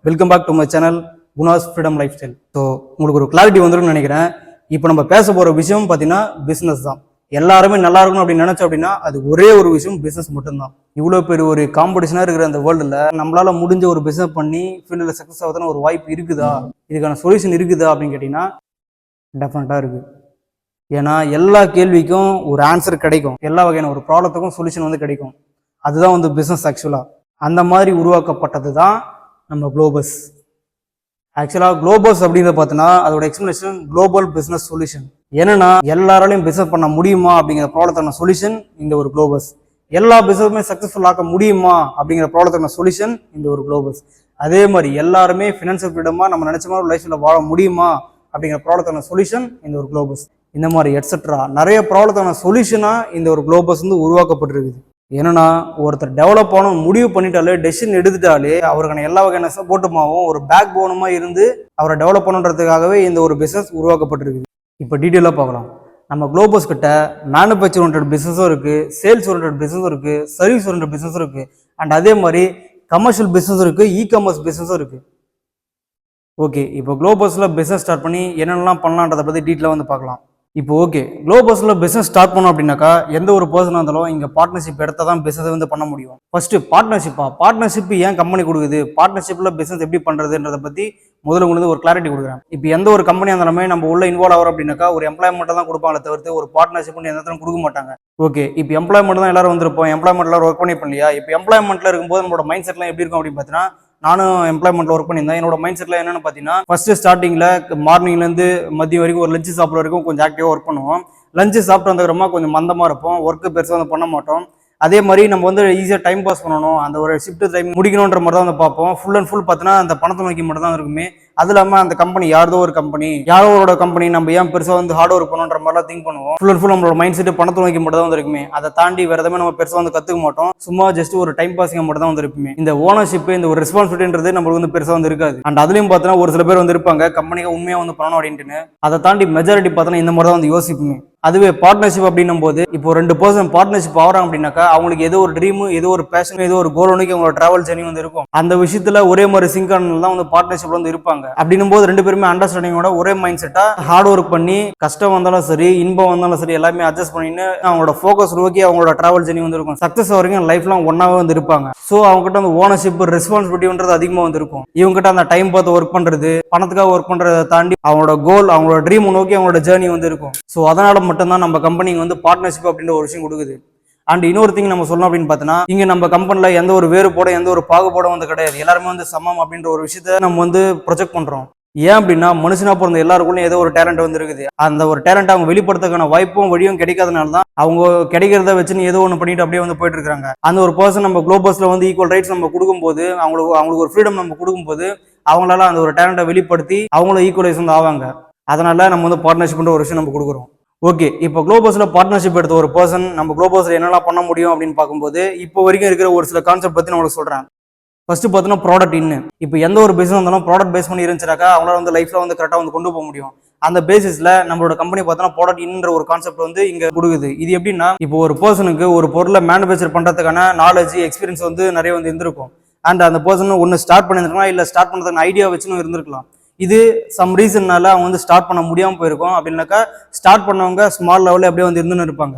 Welcome back to my channel Gunas freedom lifestyle. So உங்களுக்கு ஒரு clarity வந்துருக்குன்னு நினைக்கிறேன். இப்போ நம்ம பேச போகிற விஷயம் பார்த்தீங்கன்னா பிஸ்னஸ் தான். எல்லாருமே நல்லா இருக்கணும் அப்படின்னு நினைச்சோம் அப்படின்னா அது ஒரே ஒரு விஷயம், பிஸ்னஸ் மட்டும்தான். இவ்வளோ பெரிய ஒரு காம்படிஷனாக இருக்கிற அந்த வேர்ல்டில் நம்மளால முடிஞ்ச ஒரு பிஸ்னஸ் பண்ணி ஃபீல்டில் சக்ஸஸ் ஆகுதுன்னு ஒரு வாய்ப்பு இருக்குதா, இதுக்கான சொல்யூஷன் இருக்குதா அப்படின்னு கேட்டிங்கன்னா டெஃபினட்டாக இருக்குது. ஏன்னா எல்லா கேள்விக்கும் ஒரு ஆன்சர் கிடைக்கும், எல்லா வகையான ஒரு ப்ராப்ளத்துக்கும் சொல்யூஷன் வந்து கிடைக்கும். அதுதான் வந்து பிஸ்னஸ். ஆக்சுவலாக அந்த மாதிரி உருவாக்கப்பட்டது தான் நம்ம குளோபஸ். ஆக்சுவலாக குளோபஸ் அப்படிங்கிறத பார்த்தோன்னா அதோட எக்ஸ்பிளனேஷன் குளோபல் பிஸ்னஸ் சொல்யூஷன். என்னன்னா எல்லாராலையும் பிஸ்னஸ் பண்ண முடியுமா அப்படிங்கிற ப்ராப்ளத்தான சொல்யூஷன் இந்த ஒரு குளோபஸ். எல்லா பிஸ்னஸுமே சக்ஸஸ்ஃபுல் ஆக்க முடியுமா அப்படிங்கிற ப்ராப்ளத்தான சொல்யூஷன் இந்த ஒரு குளோபஸ். அதே மாதிரி எல்லாருமே ஃபினான்ஷியல் ஃப்ரீடமாக நம்ம நினைச்ச மாதிரி லைஃப்பில் வாழ முடியுமா அப்படிங்கிற ப்ராப்ளத்தான சொல்யூஷன் இந்த ஒரு குளோபஸ். இந்த மாதிரி எட்ஸெட்ரா நிறைய ப்ராப்ளத்தான சொல்யூஷனாக இந்த ஒரு குளோபஸ் வந்து உருவாக்கப்பட்டிருக்குது. ஏன்னா ஒருத்தர் டெவலப் ஆகணும் முடிவு பண்ணிட்டாலே, டெசிஷன் எடுத்துட்டாலே அவருக்கான எல்லா வகையான சப்போர்ட்டுமாவும் ஒரு பேக் போனுமா இருந்து அவரை டெவலப் பண்ணுறதுக்காகவே இந்த ஒரு பிஸ்னஸ் உருவாக்கப்பட்டிருக்குது. இப்போ டீட்டெயிலாக பார்க்கலாம். நம்ம குளோபஸ் கிட்ட மேனுஃபேக்சர் ஓரியன்டட் பிஸ்னஸும் இருக்குது, சேல்ஸ் ஓரியன்டட் பிஸ்னஸும் இருக்குது, சர்வீஸ் ஓரியன்டட் பிஸ்னஸும் இருக்குது, அண்ட் அதே மாதிரி கமர்ஷியல் பிஸ்னஸும் இருக்குது, இ காமர்ஸ் பிஸ்னஸும் இருக்குது. ஓகே, இப்போ குளோபஸில் பிஸ்னஸ் ஸ்டார்ட் பண்ணி என்னென்னலாம் பண்ணலான்றதை பற்றி டீட்டெயிலாக வந்து பார்க்கலாம். இப்போ ஓகே, குளோபஸில் பிஸ்னஸ் ஸ்டார்ட் பண்ணோம் அப்படின்னாக்கா எந்த ஒரு பர்சனாக இருந்தாலும் இங்கே பார்ட்னர்ஷிப் எடுத்தால் தான் பிஸ்னஸ் வந்து பண்ண முடியும். ஃபர்ஸ்ட் பார்ட்னர்ஷிப் ஏன் கம்பெனி கொடுக்குது, பார்ட்னர்ஷிப்பில் பிஸ்னஸ் எப்படி பண்ணுறதுன்றதை பற்றி முதல்ல உங்களுக்கு ஒரு கிளாரிட்டி கொடுக்குறேன். இப்போ எந்த ஒரு கம்பெனியாக இருந்தாலுமே நம்ம உள்ள இன்வால்வ் ஆகிறோம் அப்படின்னாக்கா ஒரு எம்ப்ளாய்மெண்ட்டை தான் கொடுப்பாங்களே தவிர்த்து ஒரு பார்ட்னர்ஷிப்னு எந்த இடத்துல கொடுக்க மாட்டாங்க. ஓகே, இப்போ எம்ப்ளாய்மெண்ட் தான் எல்லாரும் வந்திருப்போம், எம்ப்ளாய்மெண்ட் எல்லாரும் ஒர்க் பண்ணி பண்ணலையா. இப்போ எம்ப்ளாய்மெண்ட்டில் இருக்கும்போது நம்மளோட மைண்ட் செட்லாம் எப்படி இருக்கும் அப்படின்னு பார்த்தீங்கன்னா, நானும் எம்ப்ளாய்மெண்ட்ல ஒர்க் பண்ணியிருந்தேன். என்னோட மைண்ட் செட்ல என்னன்னு பார்த்தீங்கன்னா, ஃபர்ஸ்ட் ஸ்டார்டிங்ல மார்னிங்லேருந்து மதியம் வரைக்கும் ஒரு லஞ்சு சாப்பிட்ற வரைக்கும் கொஞ்சம் ஆக்டிவாக ஒர்க் பண்ணுவோம். லஞ்சு சாப்பிட்டு வந்ததுக்கப்புறமா கொஞ்சம் மந்தமாக இருப்போம், ஒர்க்கு பெருசாக வந்து பண்ண மாட்டோம். அதே மாதிரி நம்ம வந்து ஈஸியாக டைம் பாஸ் பண்ணணும், அந்த ஒரு ஷிஃப்ட் டைம் முடிக்கணுன்ற மாதிரி தான் வந்து பார்ப்போம். ஃபுல் அண்ட் ஃபுல் பார்த்தீங்கன்னா அந்த பணத்தை நோக்கி மட்டும் தான் இருக்குமே. அது இல்லாமல் அந்த கம்பெனி யாரோ ஒரு கம்பெனி, யாரோட கம்பெனி, நம்ம ஏன் பெருசாக வந்து ஹார்ட் ஒர்க் பண்ணுன்ற மாதிரிலாம் திங்க் பண்ணுவோம். ஃபுல் அண்ட் ஃபுல் நம்மளோட மைண்ட் செட் பணத்தை நோக்கி மட்டும் தான் வந்து இருக்குமே. அதை தாண்டி வேற எதுவுமே நம்ம பெருசாக வந்து கற்றுக்க மாட்டோம். சும்மா ஜஸ்ட் ஒரு டைம் பாஸிங் மட்டும் தான் வந்து இருப்போமே. இந்த ஓனர்ஷிப், இந்த ஒரு ரெஸ்பான்சிபிலிட்டின்றது நம்மளுக்கு வந்து பெருசாக வந்து இருக்காது. அண்ட் அதுலேயும் பார்த்தீங்கன்னா ஒரு சில பேர் வந்து இருப்பாங்க கம்பெனிக்கு உண்மையாக வந்து பண்ணணும் அப்படின்ட்டு. அதை தாண்டி மெஜாரிட்டி பார்த்தோன்னா இந்த மாதிரி தான் வந்து யோசிப்புமே. அதுவே பார்ட்னர்ஷிப் அப்படின்னும் போது இப்போ 2 பர்சன் பார்ட்னர்ஷிப் ஆகிறாங்க அப்படின்னாக்கா அவங்களுக்கு ஏதோ ஒரு ட்ரீம், ஏதோ ஒரு பேஷன், ஏதோ ஒரு கோல் ஒன்றுக்கு அவங்களோட டிராவல் ஜர்னி வந்து இருக்கும். அந்த விஷயத்துல ஒரே மாதிரி சிங்கான தான் வந்து பார்ட்னர்ஷிப்ல வந்து இருப்பாங்க. அப்படின்னும் போது 2 பேருமே அண்டர்ஸ்டாண்டிங்கோட ஒரே மைண்ட் செட்டா ஹார்ட் ஒர்க் பண்ணி கஷ்டம் வந்தாலும் சரி, இன்பம் வந்தாலும் சரி, எல்லாமே அட்ஜஸ்ட் பண்ணின்னு அவங்களோட ஃபோக்கஸ் நோக்கி அவங்களோட டிராவல் ஜர்னி வந்து இருக்கும். சக்சஸ் வரைக்கும் லைஃப் லாங் ஒன்னாவே வந்து இருப்பாங்க. ஸோ அவங்க கிட்ட அந்த ஓனர்ஷிப், ரெஸ்பான்சிபிலிட்டின்றது அதிகமாக வந்து இருக்கும். இவங்க கிட்ட அந்த டைம் பார்த்து ஒர்க் பண்றது, பணத்துக்காக ஒர்க் பண்றதை தாண்டி அவங்களோட கோல், அவங்களோட ட்ரீம் நோக்கி அவங்களோட ஜேர்னி வந்து இருக்கும். ஸோ அதனால மட்டும்தான் நம்ம கம்பெனி வந்து பார்ட்னர்ஷிப் அப்படின்ற ஒரு விஷயம் கொடுக்குது. அண்ட் இன்னொரு திங் நம்ம சொல்லணும் அப்படின்னு பார்த்தோன்னா, இங்க நம்ம கம்பெனில எந்த ஒரு வேறுபாட, எந்த ஒரு பாகுபாட வந்து கிடையாது. எல்லாருமே வந்து சமம் அப்படின்ற ஒரு விஷயத்த நம்ம வந்து ப்ரொஜெக்ட் பண்றோம். ஏன் அப்படின்னா மனுஷனா பிறந்த எல்லாருக்குள்ளயும் ஏதோ ஒரு டேலண்ட் வந்து இருக்குது. அந்த ஒரு டேலண்ட் அவங்க வெளிப்படுத்துக்கான வாய்ப்பும் வழியும் கிடைக்காதனால தான் அவங்க கிடைக்கிறத வச்சுன்னு ஏதோ ஒன்று பண்ணிட்டு அப்படியே வந்து போயிட்டு இருக்காங்க. அந்த ஒரு பர்சன் நம்ம குளோபஸ்ல வந்து ஈக்குவல் ரைட்ஸ் நம்ம கொடுக்கும்போது, அவங்களுக்கு ஒரு ஃப்ரீடம் நம்ம கொடுக்கும்போது அவங்களால அந்த ஒரு டேலண்ட்டை வெளிப்படுத்தி அவங்களும் ஈக்குவலைஸ் வந்து ஆவாங்க. அதனால நம்ம வந்து பார்ட்னர்ஷிப்ன்ற ஒரு விஷயம் நம்ம கொடுக்குறோம். ஓகே, இப்போ குளோபஸ்ல பார்ட்னர்ஷிப் எடுத்த ஒரு பர்சன் நம்ம குளோபஸ்ல என்னெல்லாம் பண்ண முடியும் அப்படின்னு பார்க்கும்போது இப்போ வரைக்கும் இருக்கிற ஒரு சில கான்செப்ட் பத்தி நான் உங்களுக்கு சொல்றேன். ஃபர்ஸ்ட் பார்த்தீங்கன்னா ப்ராடக்ட். இப்போ எந்த ஒரு பிசினஸ் இருந்தாலும் ப்ராடக்ட் பேஸ் பண்ணி இருந்துச்சாக்கா அவங்களால வந்து லைஃப்ல வந்து கரெக்டாக வந்து கொண்டு போக முடியும். அந்த பேசிஸ்ல நம்மளோட கம்பெனி பார்த்தோன்னா ப்ராடக்ட் இன்னுன்ற ஒரு கான்செப்ட் வந்து இங்க கொடுக்குது. இது எப்படின்னா, இப்போ ஒரு பர்சனுக்கு ஒரு பொருளை மேனுஃபேக்சர் பண்றதுக்கான நாலேஜ், எக்ஸ்பீரியன்ஸ் வந்து நிறைய வந்து இருந்திருக்கும். அண்ட் அந்த பர்சன் ஒன்று ஸ்டார்ட் பண்ணியிருக்கலாம், இல்லை ஸ்டார்ட் பண்ணுறதுக்கான ஐடியா வச்சுன்னு இருந்திருக்கலாம். இது சம் ரீசன்னால அவங்க வந்து ஸ்டார்ட் பண்ண முடியாமல் போயிருக்கும். அப்படின்னாக்கா ஸ்டார்ட் பண்ணவங்க ஸ்மால் லெவலில் அப்படியே வந்து இருந்துன்னு இருப்பாங்க.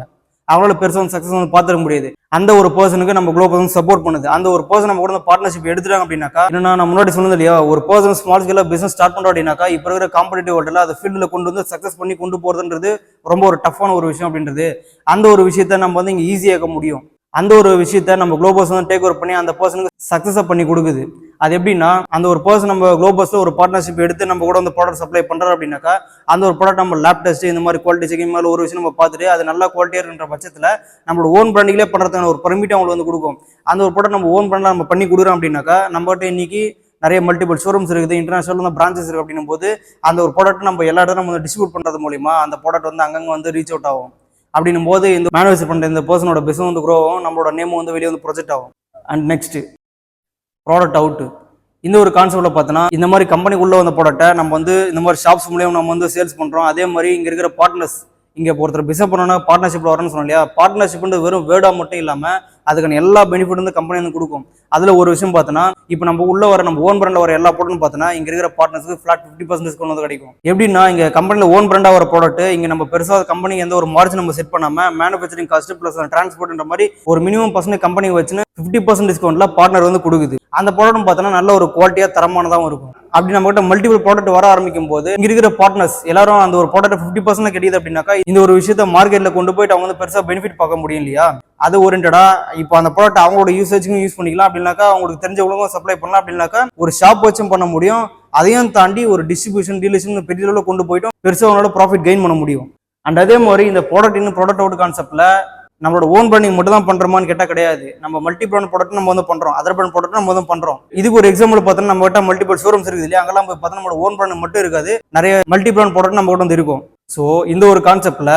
அவங்களால பெருசாக வந்து சக்ஸஸ் வந்து பார்த்துக்க முடியாது. அந்த ஒரு பர்சனுக்கு நம்ம குளோபஸ் வந்து சப்போர்ட் பண்ணுது. அந்த ஒரு பர்சன் நம்ம கூட பார்ட்னர்ஷிப் எடுத்துட்டாங்க அப்படின்னாக்கா, என்னன்னா நான் முன்னாடி சொன்னது இல்லையா, ஒரு பர்சன் ஸ்மால் ஸ்கேல பிசினஸ் ஸ்டார்ட் பண்ணுறோம் அப்படின்னாக்கா இப்போ இருக்கிற காம்படிட்டிவ் வேர்ல்டில் அதை ஃபீல்டில் கொண்டு வந்து சக்ஸஸ் பண்ணி கொண்டு போகிறதுன்றது ரொம்ப ஒரு டஃப்பான ஒரு விஷயம் அப்படின்றது. அந்த ஒரு விஷயத்த நம்ம வந்து இங்கே ஈஸியாக்க முடியும். அந்த ஒரு விஷயத்த நம்ம குளோபஸ் வந்து டேக் ஓவர் பண்ணி அந்த பர்சனுக்கு சக்ஸஸை பண்ணி கொடுக்குது. அது எப்படின்னா, அந்த ஒரு பர்சன் நம்ம குளோபஸ்ல ஒரு பார்ட்னர்ஷிப் எடுத்து நம்ம கூட வந்து ப்ராடக்ட் சப்ளை பண்றோம் அப்படின்னாக்கா, அந்த ஒரு ப்ராடக்ட் நம்ம லேப் டெஸ்ட், இந்த மாதிரி குவாலிட்டி செக்கிங் மாதிரி ஒரு விஷயம் நம்ம பார்த்துட்டு அது நல்லா குவாலிட்டியா இருக்கிற பட்சத்தில் நம்மளோட ஓன் பிராண்டிங்லேயே பண்றதுக்கான ஒரு பர்மிட் அவங்களுக்கு வந்து கொடுக்கும். அந்த ஒரு ப்ராடக்ட் நம்ம ஓன் பிராண்ட்ல நம்ம பண்ணி கொடுக்குறோம் அப்படின்னாக்கா, நம்மகிட்ட இன்னைக்கு நிறைய மல்டிபிள் ஷோரூம்ஸ் இருக்குது, இன்டர்நேஷனல் பிரான்ச்சஸ் இருக்குது. அப்படின்னும் போது அந்த ஒரு ப்ராடக்ட் நம்ம எல்லா இடத்துல நம்ம டிஸ்ட்ரிபியூட் பண்றது மூலியமா அந்த ப்ராடக்ட் வந்து அங்கங்க வந்து ரீச் அவுட் ஆகும். அப்படின்னும் போது இந்த மேனுஃபேக்சர் பண்ணுற இந்த பர்சனோட பிசினஸ் வந்து க்ரோ ஆகும், நம்மளோட நேம் வந்து வெளியே வந்து ப்ரொஜெக்ட் ஆகும். And next product out. இந்த ஒரு கான்செப்ட்ல பார்த்தோன்னா, இந்த மாதிரி கம்பெனிக்குள்ள வந்த ப்ராடக்ட்டை நம்ம வந்து இந்த மாதிரி ஷாப்ஸ் மூலியம் நம்ம வந்து சேல்ஸ் பண்றோம். அதே மாதிரி இங்க இருக்கிற பார்ட்னர்ஸ், இங்க ஒருத்தர் பிசினஸ் பண்ணா பார்ட்னர்ஷிப்ல வரணும்னு சொன்னோம் இல்லையா, பார்ட்னர்ஷிப் வெறும் வேர்டா மட்டும் இல்லாம அதுக்கான எல்லா பெனிஃபிட் வந்து கம்பெனி வந்து கொடுக்கும். அதுல ஒரு விஷயம் பார்த்தோன்னா, இப்போ நம்ம உள்ள வர நம்ம ஓன் பிராண்ட்ல வர எல்லா ப்ராடக்ட்டும் பார்த்தோன்னா இங்க இருக்கிற பார்ட்னர்ஸ்க்கு ஃபிளாட் 50% டிஸ்கவுண்ட் வந்து கிடைக்கும். எப்படின்னா இங்க கம்பெனில ஓன் பிராண்டா வர ப்ராடக்ட் இங்க நம்ம பெருசா கம்பெனி எந்த ஒரு மார்ஜின் நம்ம செட் பண்ணாம மேனுஃபேக்சரிங் காஸ்ட் பிளஸ் டிரான்ஸ்போர்ட்ன்ற மாதிரி ஒரு மினிமம் பர்சன்ட் கம்பெனி வச்சுன்னு 50% டிஸ்கவுண்ட்ல பார்ட்னர் வந்து கொடுக்குது. அந்த ப்ராடக்ட் பார்த்தோன்னா நல்ல ஒரு குவாலிட்டியா தரமானதாகவும் இருக்கும். அப்படி நம்ம கிட்ட மல்டிபிள் ப்ராடக்ட் வர ஆரம்பிக்கும் போது இங்க இருக்கிற பார்ட்னர்ஸ் எல்லாரும் அந்த ஒரு ப்ராடக்ட் 50% கிடைக்குது அப்படின்னாக்கா இந்த ஒரு விஷயத்த மார்க்கெட்ல கொண்டு போயிட்டு அவங்க வந்து பெருசா பெனிஃபிட் பார்க்க முடியும் இல்லையா. அது ஓரியன்டா இப்போ அந்த ப்ராடக்ட் அவங்களோட யூசேஜுக்கும் யூஸ் பண்ணிக்கலாம், அப்படின்னாக்கா அவங்களுக்கு தெரிஞ்சவங்களுக்கும் சப்ளை பண்ணலாம், அப்படின்னாக்கா ஒரு ஷாப் வச்சும் பண்ண முடியும். அதையும் தாண்டி ஒரு டிஸ்ட்ரிபியூஷன் டீலர்ஷிப் பெரிய அளவில் கொண்டு போயிட்டும் பெருசாக அவங்களோட ப்ராஃபிட் கெயின் பண்ண முடியும். அண்ட் அதே மாதிரி இந்த ப்ராடக்ட் அவுட் கான்செப்ட்ல நம்மளோட ஓன் பிராண்டிங் மட்டும் தான் பண்றோமான்னு கேட்டா கிடையாது. நம்ம மல்டி பிராண்ட் ப்ராடக்ட் நம்ம வந்து பண்றோம், அதர் பிராண்ட் ப்ராடக்ட் நம்ம வந்து பண்றோம். இதுக்கு ஒரு எக்ஸாம்பிள் பார்த்தோம்னா நம்ம கிட்ட மல்டிபிள் ஷோரூம்ஸ் இருக்குது இல்லையா, அங்கெல்லாம் போய் பார்த்தா நம்மளோட ஓன் பிராண்ட் மட்டும் இருக்காது, நிறைய மல்டி பிராண்ட் ப்ராடக்ட் நம்ம கிட்ட வந்து இருக்கும். ஸோ இந்த ஒரு கான்செப்ட்ல